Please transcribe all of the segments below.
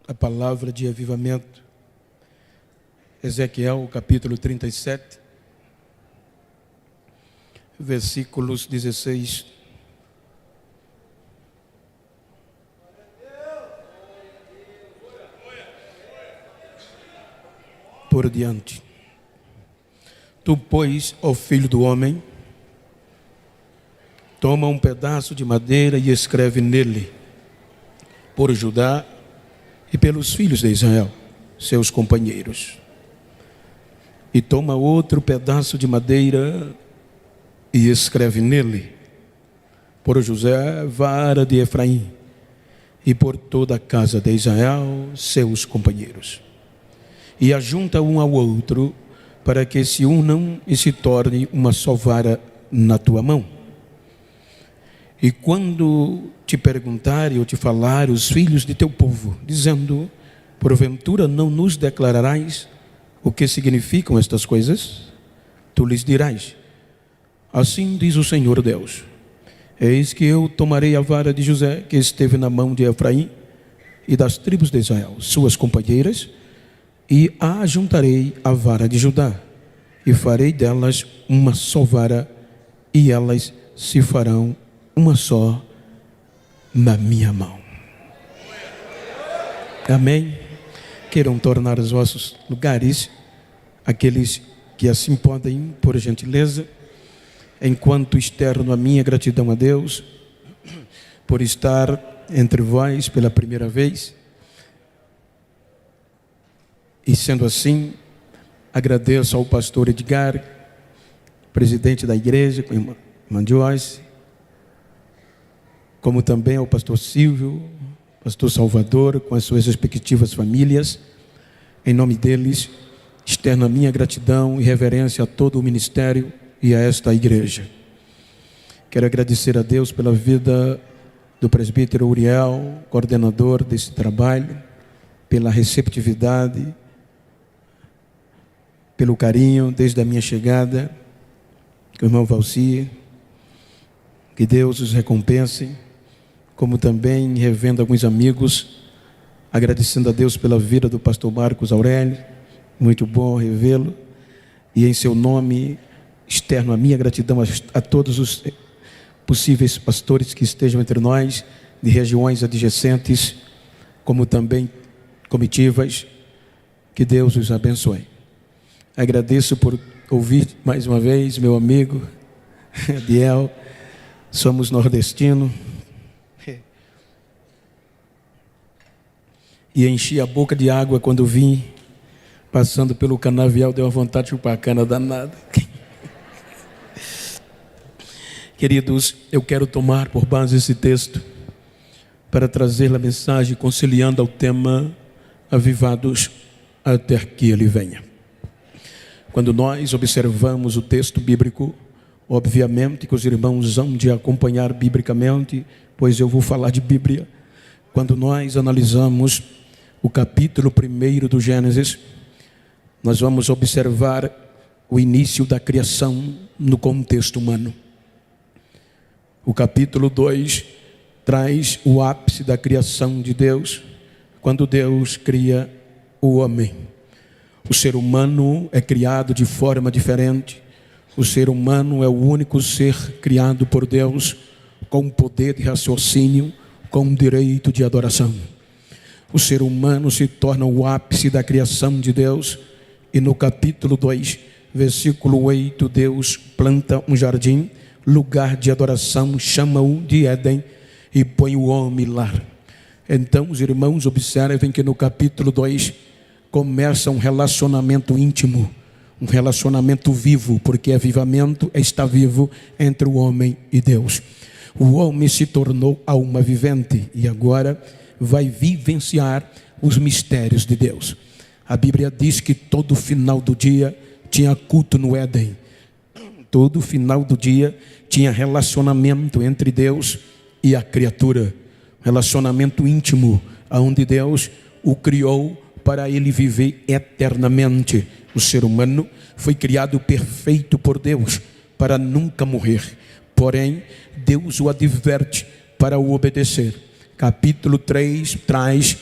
a palavra de avivamento. Ezequiel, capítulo 37, versículos 16 por diante. Tu, pois, ó filho do homem, toma um pedaço de madeira e escreve nele, por Judá e pelos filhos de Israel, seus companheiros. E toma outro pedaço de madeira e escreve nele, por José, vara de Efraim, e por toda a casa de Israel, seus companheiros. E ajunta um ao outro, para que se unam e se torne uma só vara na tua mão. E quando te perguntarem ou te falarem os filhos de teu povo, dizendo, porventura não nos declararás o que significam estas coisas? Tu lhes dirás, assim diz o Senhor Deus, eis que eu tomarei a vara de José, que esteve na mão de Efraim, e das tribos de Israel, suas companheiras, e a ajuntarei à vara de Judá, e farei delas uma só vara, e elas se farão uma só na minha mão. Amém? Queiram tornar os vossos lugares, aqueles que assim podem, por gentileza, enquanto externo a minha gratidão a Deus, por estar entre vós pela primeira vez. E sendo assim, agradeço ao pastor Edgar, presidente da igreja, com a irmã Joyce, como também ao pastor Silvio, pastor Salvador, com as suas respectivas famílias. Em nome deles, externo a minha gratidão e reverência a todo o ministério e a esta igreja. Quero agradecer a Deus pela vida do presbítero Uriel, coordenador desse trabalho, pela receptividade, pelo carinho desde a minha chegada, com o irmão Valci. Que Deus os recompense, como também revendo alguns amigos, agradecendo a Deus pela vida do pastor Marcos Aurélio, muito bom revê-lo, e em seu nome, externo a minha gratidão a todos os possíveis pastores que estejam entre nós, de regiões adjacentes, como também comitivas. Que Deus os abençoe. Agradeço por ouvir mais uma vez, meu amigo Adiel. Somos nordestinos. E enchi a boca de água quando vim, passando pelo canavial, deu uma vontade de chupar a cana danada. Queridos, eu quero tomar por base esse texto para trazer a mensagem conciliando ao tema Avivados até que ele venha. Quando nós observamos o texto bíblico, obviamente que os irmãos hão de acompanhar biblicamente, pois eu vou falar de Bíblia. Quando nós analisamos o capítulo 1 do Gênesis, nós vamos observar o início da criação no contexto humano. O capítulo 2 traz o ápice da criação de Deus, quando Deus cria o homem. O ser humano é criado de forma diferente. O ser humano é o único ser criado por Deus com poder de raciocínio, com direito de adoração. O ser humano se torna o ápice da criação de Deus, e no capítulo 2, versículo 8, Deus planta um jardim, lugar de adoração, chama-o de Éden e põe o homem lá. Então os irmãos observem que no capítulo 2 começa um relacionamento íntimo, um relacionamento vivo, porque avivamento é estar vivo entre o homem e Deus. O homem se tornou alma vivente e agora vai vivenciar os mistérios de Deus. A Bíblia diz que todo final do dia tinha culto no Éden. Todo final do dia tinha relacionamento entre Deus e a criatura. Relacionamento íntimo, onde Deus o criou para ele viver eternamente. O ser humano foi criado perfeito por Deus para nunca morrer. Porém, Deus o adverte para o obedecer. Capítulo 3 traz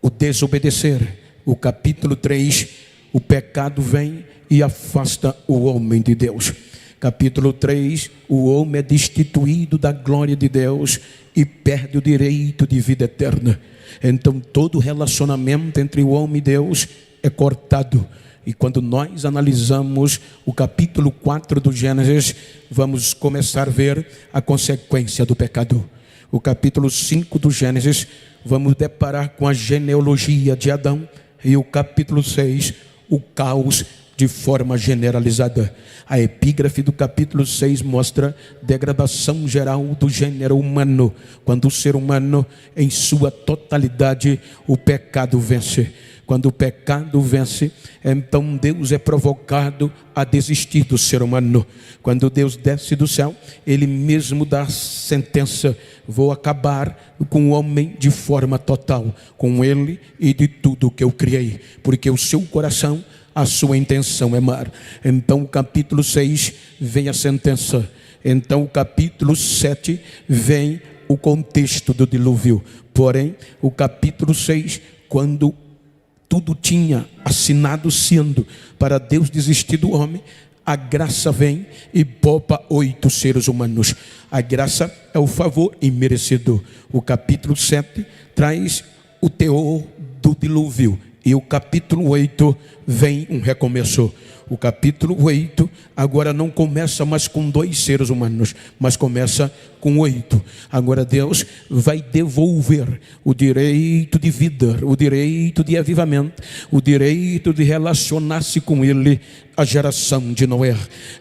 o desobedecer, o capítulo 3, o pecado vem e afasta o homem de Deus. Capítulo 3, o homem é destituído da glória de Deus e perde o direito de vida eterna. Então todo relacionamento entre o homem e Deus é cortado. E quando nós analisamos o capítulo 4 do Gênesis, vamos começar a ver a consequência do pecado. O capítulo 5 do Gênesis, vamos deparar com a genealogia de Adão. E o capítulo 6, o caos de forma generalizada. A epígrafe do capítulo 6 mostra degradação geral do gênero humano, quando o ser humano, em sua totalidade, o pecado vence. Quando o pecado vence, então Deus é provocado a desistir do ser humano. Quando Deus desce do céu, Ele mesmo dá sentença: vou acabar com o homem de forma total, com ele e de tudo que eu criei, porque o seu coração, a sua intenção é mar. Então o capítulo 6 vem a sentença. Então o capítulo 7 vem o contexto do dilúvio. Porém, o capítulo 6, quando tudo tinha assinado sendo para Deus desistir do homem, a graça vem e poupa 8 seres humanos. A graça é o favor imerecido. O capítulo 7 traz o teor do dilúvio. E o capítulo 8 vem um recomeço. O capítulo 8 agora não começa mais com 2 seres humanos, mas começa com 8. Agora Deus vai devolver o direito de vida, o direito de avivamento, o direito de relacionar-se com Ele, a geração de Noé.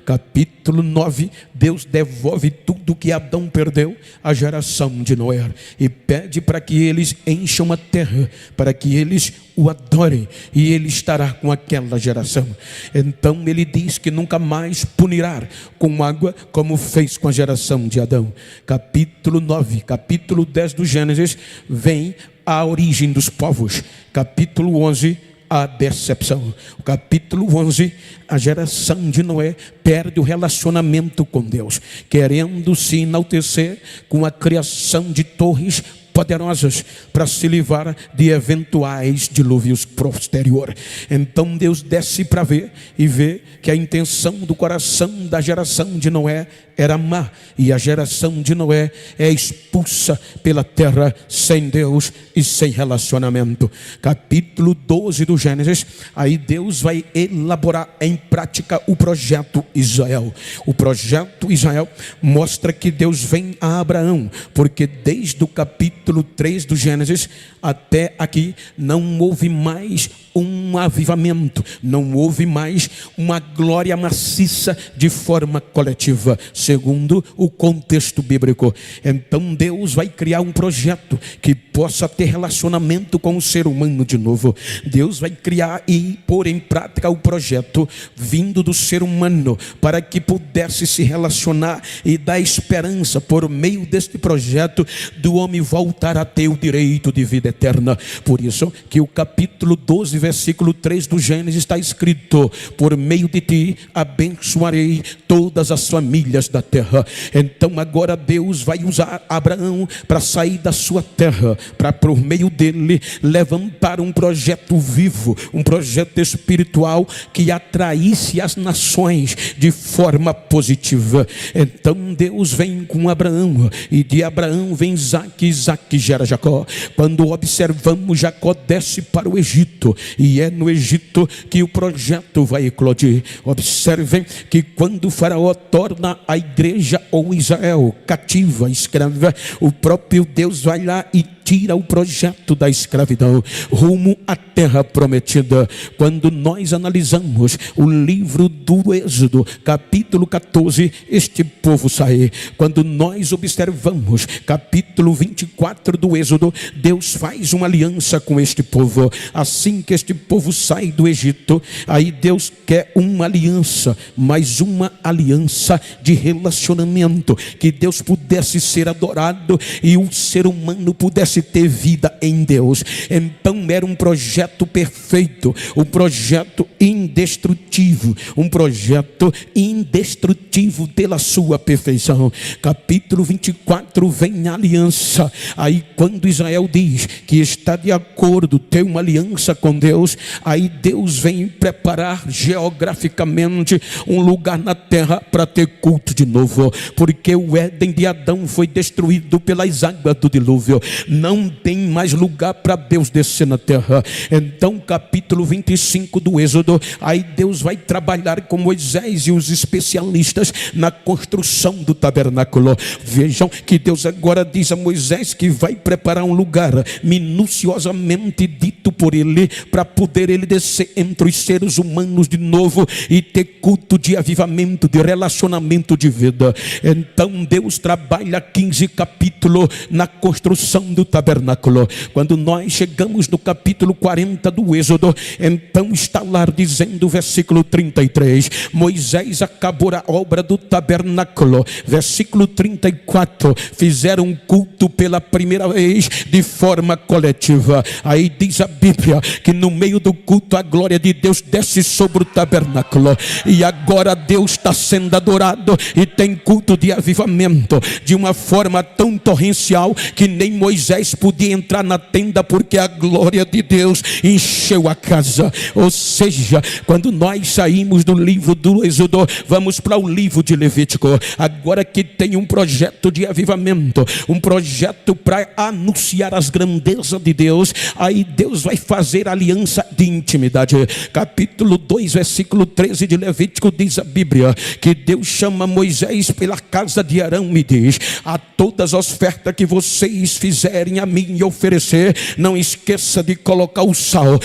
Capítulo 9, Deus devolve tudo que Adão perdeu à geração de Noé e pede para que eles encham a terra, para que eles o adorem, e Ele estará com aquela geração. Então Ele diz que nunca mais punirá com água como fez com a geração de Adão. Capítulo 9, capítulo 10 do Gênesis vem a origem dos povos. Capítulo 11, a decepção. O capítulo 11, a geração de Noé perde o relacionamento com Deus, querendo se enaltecer com a criação de torres poderosas para se livrar de eventuais dilúvios posterior. Então Deus desce para ver e vê que a intenção do coração da geração de Noé era má, e a geração de Noé é expulsa pela terra sem Deus e sem relacionamento. Capítulo 12 do Gênesis, aí Deus vai elaborar em prática o projeto Israel. O projeto Israel mostra que Deus vem a Abraão, porque desde o capítulo 3 do Gênesis até aqui não houve mais um avivamento, não houve mais uma glória maciça de forma coletiva, segundo o contexto bíblico. Então Deus vai criar um projeto que possa ter relacionamento com o ser humano de novo. Deus vai criar e pôr em prática o projeto vindo do ser humano, para que pudesse se relacionar e dar esperança por meio deste projeto do homem voltar a ter o direito de vida eterna. Por isso que o capítulo 12, versículo 3 do Gênesis está escrito: por meio de ti abençoarei todas as famílias da terra. Então agora Deus vai usar Abraão para sair da sua terra, para por meio dele levantar um projeto vivo, um projeto espiritual que atraísse as nações de forma positiva. Então Deus vem com Abraão, e de Abraão vem Isaque, Isaque gera Jacó. Quando observamos, Jacó desce para o Egito, e é no Egito que o projeto vai eclodir. Observem que quando o faraó torna a igreja ou Israel cativa, escrava, o próprio Deus vai lá e tira o projeto da escravidão rumo à terra prometida. Quando nós analisamos o livro do Êxodo, capítulo 14, este povo sai. Quando nós observamos capítulo 24 do Êxodo, Deus faz uma aliança com este povo. Assim que este povo sai do Egito, aí Deus quer uma aliança, mas uma aliança de relacionamento, que Deus pudesse ser adorado e o ser humano pudesse pudesse ter vida em Deus. Então era um projeto perfeito, um projeto indestrutível, um projeto indestrutível pela sua perfeição. Capítulo 24 vem a aliança. Aí quando Israel diz que está de acordo ter uma aliança com Deus, aí Deus vem preparar geograficamente um lugar na terra para ter culto de novo, porque o Éden de Adão foi destruído pelas águas do dilúvio. Não tem mais lugar para Deus descer na terra. Então capítulo 25 do Êxodo, aí Deus vai trabalhar com Moisés e os especialistas na construção do tabernáculo. Vejam que Deus agora diz a Moisés que vai preparar um lugar minuciosamente dito por ele, para poder ele descer entre os seres humanos de novo e ter culto de avivamento, de relacionamento de vida. Então Deus trabalha 15 capítulos na construção do tabernáculo. Quando nós chegamos no capítulo 40 do Êxodo, então está lá dizendo, versículo 33, Moisés acabou a obra do tabernáculo. Versículo 34, fizeram um culto pela primeira vez de forma coletiva. Aí diz a Bíblia que no meio do culto a glória de Deus desce sobre o tabernáculo, e agora Deus está sendo adorado e tem culto de avivamento de uma forma tão torrencial que nem Moisés podia entrar na tenda, porque a glória de Deus encheu a casa. Ou seja, quando nós saímos do livro do Êxodo, vamos para o livro de Levítico, agora que tem um projeto de avivamento, um projeto para anunciar as grandezas de Deus. Aí Deus vai fazer aliança de intimidade. Capítulo 2, versículo 13 de Levítico, diz a Bíblia que Deus chama Moisés pela casa de Arão e diz: a todas as ofertas que vocês fizerem a mim e oferecer, não esqueça de colocar o sal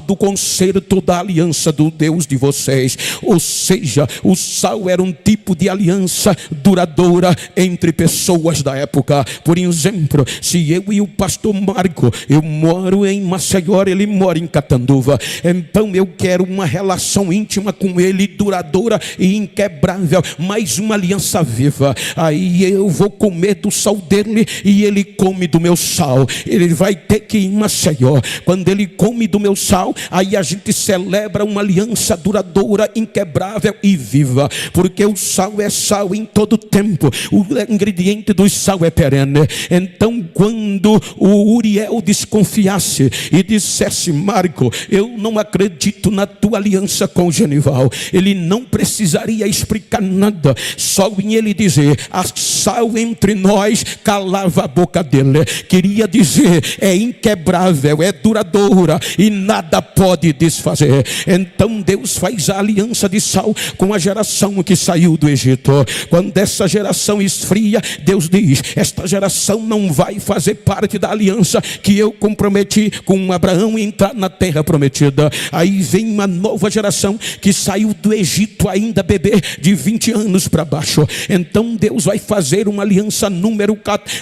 do concerto da aliança do Deus de vocês. Ou seja, o sal era um tipo de aliança duradoura entre pessoas da época. Por exemplo, se eu e o pastor Marco, eu moro em Maceió, ele mora em Catanduva, então eu quero uma relação íntima com ele, duradoura e inquebrável, mais uma aliança viva. Aí eu vou comer do sal dele e ele come do meu sal. Ele vai ter que ir em Maceió. Quando ele come do meu sal, aí a gente celebra uma aliança duradoura, inquebrável e viva, porque o sal é sal em todo tempo, o ingrediente do sal é perene. Então quando o Uriel desconfiasse e dissesse: Marco, eu não acredito na tua aliança com o Genival, ele não precisaria explicar nada, só em ele dizer: a sal entre nós calava a boca dele. Queria dizer, é inquebrável, é duradoura e nada pode desfazer. Então Deus faz a aliança de sal com a geração que saiu do Egito. Quando essa geração esfria, Deus diz: esta geração não vai fazer parte da aliança que eu comprometi com Abraão em entrar na terra prometida. Aí vem uma nova geração que saiu do Egito ainda bebê, de 20 anos para baixo. Então Deus vai fazer uma aliança número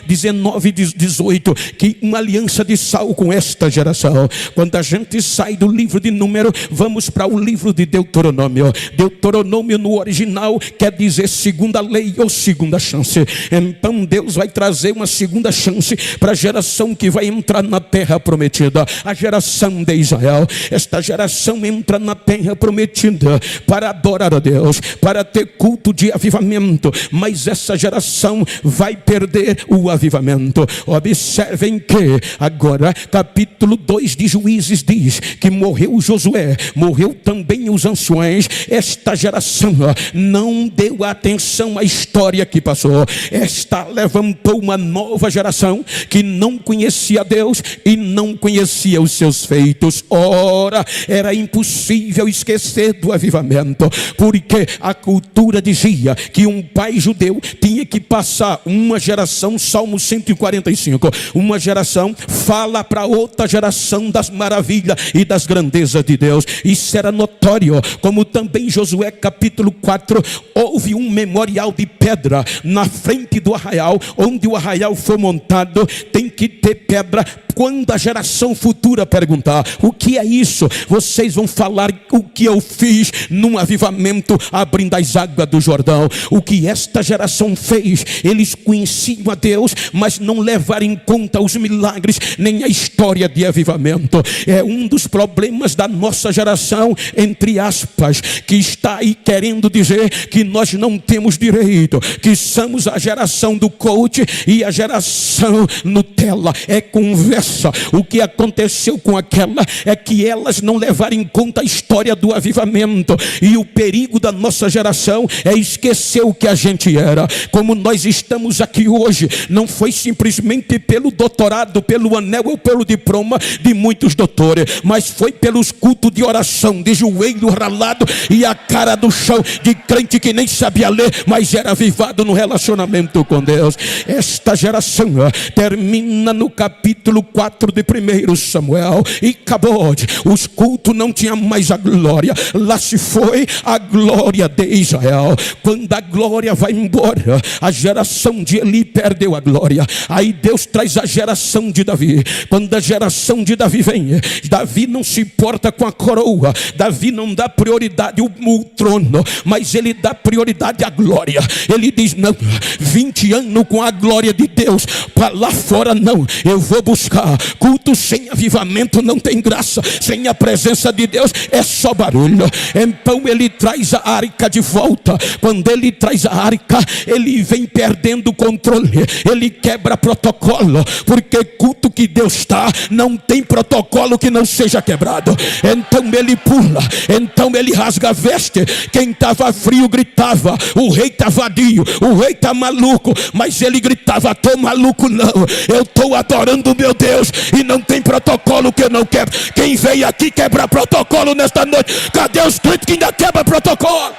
19 e 18, que uma aliança de sal com esta geração. Quando a gente sai do livro de Número, vamos para o livro de Deuteronômio. Deuteronômio no original quer dizer segunda lei ou segunda chance. Então Deus vai trazer uma segunda chance para a geração que vai entrar na terra prometida, a geração de Israel. Esta geração entra na terra prometida para adorar a Deus, para ter culto de avivamento, mas essa geração vai perder o avivamento. Observem que agora capítulo 2 de Juízes diz que morreu Josué, morreu também os anciões. Esta geração não deu atenção à história que passou. Esta levantou uma nova geração que não conhecia Deus e não conhecia os seus feitos. Ora, era impossível esquecer do avivamento, porque a cultura dizia que um pai judeu tinha que passar uma geração, Salmo 145, uma geração fala para outra geração das maravilhas e das grandezas de Deus. Isso era notório, como também Josué capítulo 4, houve um memorial de pedra na frente do arraial. Onde o arraial for montado, tem que ter pedra. Quando a geração futura perguntar: o que é isso? Vocês vão falar: o que eu fiz num avivamento abrindo as águas do Jordão. O que esta geração fez, eles conheciam a Deus, mas não levaram levar em conta os milagres, nem a história de avivamento. É um dos problemas da nossa geração, entre aspas, que está aí querendo dizer que nós não temos direito, que somos a geração do coach e a geração Nutella. É conversa. O que aconteceu com aquela é que elas não levaram em conta a história do avivamento, e o perigo da nossa geração é esquecer o que a gente era. Como nós estamos aqui hoje, não foi simplesmente pelo doutorado, pelo anel ou pelo diploma de muitos doutores, mas foi pelos cultos de oração, de joelho ralado e a cara do chão, de crente que nem sabia ler, mas era avivado no relacionamento com Deus. Esta geração termina no capítulo 4 de 1 Samuel, e acabou. Os cultos não tinham mais a glória, lá se foi a glória de Israel. Quando a glória vai embora, a geração de Eli perdeu a glória. Aí Deus traz a geração de Davi. Quando a geração de Davi vem, Davi não se importa com a coroa, Davi não dá prioridade ao trono, mas ele dá prioridade à glória. Ele diz: não, 20 anos com a glória de Deus, para lá fora não, eu vou buscar. Culto sem avivamento não tem graça, sem a presença de Deus é só barulho. Então ele traz a arca de volta. Quando ele traz a arca, ele vem perdendo o controle, ele quebra protocolo, porque culto que Deus está, não tem protocolo que não seja quebrado. Então ele pula, então ele rasga a veste. Quem estava frio gritava: o rei está vadio, o rei está maluco. Mas ele gritava: estou maluco não, eu estou adorando o meu Deus, e não tem protocolo que eu não quebro. Quem veio aqui quebrar protocolo nesta noite? Cadê os crentes que ainda quebra protocolo?